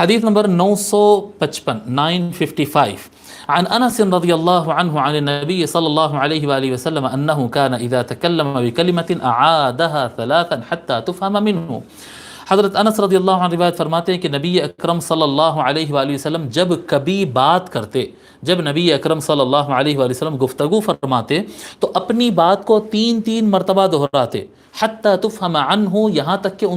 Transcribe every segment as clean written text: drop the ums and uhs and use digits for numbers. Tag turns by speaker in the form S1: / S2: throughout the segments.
S1: حدیث نمبر 955 955 عن انس رضی اللہ عنہ عن النبی صلی اللہ علیہ وآلہ وسلم انه كان اذا تكلم بكلمة اعادها ثلاثا حتى تفهم منه۔ حضرت انس رضی اللہ عنہ روایت فرماتے ہیں کہ نبی اکرم صلی اللہ علیہ وآلہ وسلم جب کبھی بات کرتے، جب نبی اکرم صلی اللہ علیہ وآلہ وسلم گفتگو فرماتے تو اپنی بات کو تین تین مرتبہ دہراتے، حتی تفہم عنہ، یہاں تک کہ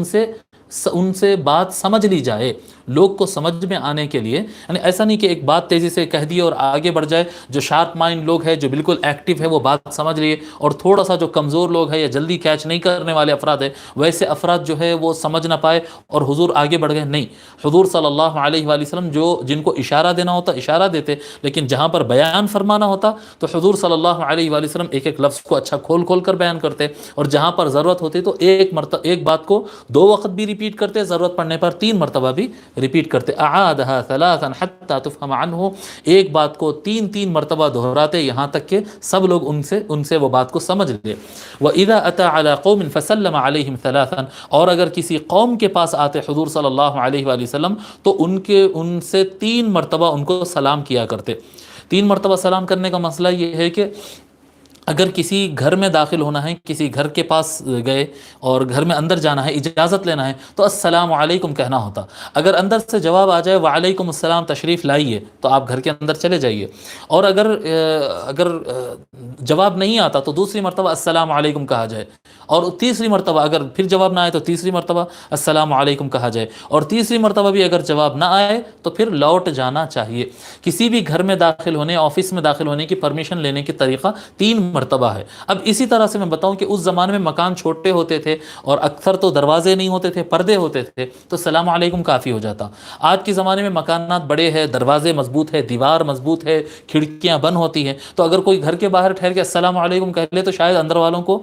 S1: ان سے بات سمجھ لی جائے، لوگ کو سمجھ میں آنے کے لیے۔ یعنی ایسا نہیں کہ ایک بات تیزی سے کہہ دی اور آگے بڑھ جائے، جو شارپ مائنڈ لوگ ہیں، جو بالکل ایکٹیو ہے، وہ بات سمجھ لیے، اور تھوڑا سا جو کمزور لوگ ہیں یا جلدی کیچ نہیں کرنے والے افراد ہیں، ویسے افراد جو ہے وہ سمجھ نہ پائے اور حضور آگے بڑھ گئے۔ نہیں، حضور صلی اللہ علیہ وآلہ وسلم جن کو اشارہ دینا ہوتا اشارہ دیتے، لیکن جہاں پر بیان فرمانا ہوتا تو حضور صلی اللہ علیہ وآلہ وسلم ایک ایک لفظ کو اچھا کھول کھول کر بیان کرتے، اور جہاں پر ضرورت ہوتی تو ایک بات کو 2 وقت بھی ریپیٹ کرتے، ضرورت پڑنے پر 3 مرتبہ بھی ریپیٹ کرتے۔ اعادها ثلاثا حتى تفهم عنه، ایک بات کو 3 مرتبہ دہراتے یہاں تک کہ سب لوگ ان سے وہ بات کو سمجھ لے۔ واذا اتى على قوم فسلم عليهم ثلاثا، اور اگر کسی قوم کے پاس آتے حضور صلی اللہ علیہ وآلہ وسلم تو ان سے 3 مرتبہ ان کو سلام کیا کرتے۔ 3 مرتبہ سلام کرنے کا مسئلہ یہ ہے کہ اگر کسی گھر میں داخل ہونا ہے، کسی گھر کے پاس گئے اور گھر میں اندر جانا ہے، اجازت لینا ہے تو السلام علیکم کہنا ہوتا۔ اگر اندر سے جواب آ جائے وعلیکم السلام تشریف لائیے تو آپ گھر کے اندر چلے جائیے، اور اگر جواب نہیں آتا تو دوسری مرتبہ السلام علیکم کہا جائے، اور تیسری مرتبہ اگر پھر جواب نہ آئے تو تیسری مرتبہ السلام علیکم کہا جائے، اور تیسری مرتبہ بھی اگر جواب نہ آئے تو پھر لوٹ جانا چاہیے۔ کسی بھی گھر میں داخل ہونے، آفس میں داخل ہونے کی پرمیشن لینے کی طریقہ 3 مرتبہ ہے۔ اب اسی طرح سے میں بتاؤں کہ اس زمانے میں مکان چھوٹے ہوتے تھے اور اکثر تو دروازے نہیں ہوتے تھے، پردے ہوتے تھے، تو السلام علیکم کافی ہو جاتا۔ آج کے زمانے میں مکانات بڑے ہیں، دروازے مضبوط ہے، دیوار مضبوط ہے، کھڑکیاں بند ہوتی ہیں، تو اگر کوئی گھر کے باہر ٹھہر کے السلام علیکم کہہ لے تو شاید اندر والوں کو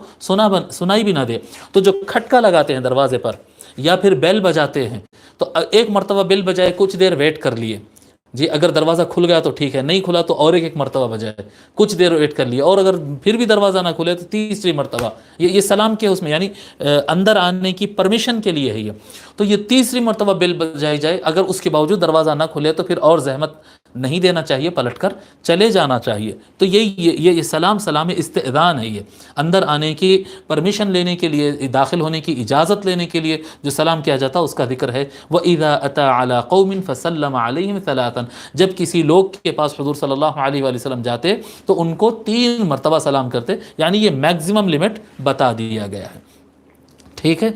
S1: سنائی بھی نہ دے، تو جو کھٹکا لگاتے ہیں دروازے پر یا پھر بیل بجاتے ہیں، تو ایک مرتبہ بیل بجائے کچھ دیر ویٹ کر لیے، جی اگر دروازہ کھل گیا تو ٹھیک ہے، نہیں کھلا تو اور ایک مرتبہ بجائے کچھ دیر ویٹ کر لیا، اور اگر پھر بھی دروازہ نہ کھلے تو تیسری مرتبہ، یہ سلام کے اس میں یعنی اندر آنے کی پرمیشن کے لیے ہے یہ، تو یہ تیسری مرتبہ بیل بجائی جائے۔ اگر اس کے باوجود دروازہ نہ کھلے تو پھر اور زحمت نہیں دینا چاہیے، پلٹ کر چلے جانا چاہیے۔ تو یہ سلام استئذان ہے، یہ اندر آنے کی پرمیشن لینے کے لیے، داخل ہونے کی اجازت لینے کے لیے جو سلام کیا جاتا اس کا ذکر ہے۔ وَإِذَا أَتَى عَلَى قَوْمٍ فَسَلَّمَ عَلَيْهِمْ ثَلَاثًا، جب کسی لوگ کے پاس حضور صلی اللہ علیہ وآلہ وسلم جاتے تو ان کو 3 مرتبہ سلام کرتے، یعنی یہ میکزیمم لمٹ بتا دیا گیا ہے، ٹھیک ہے۔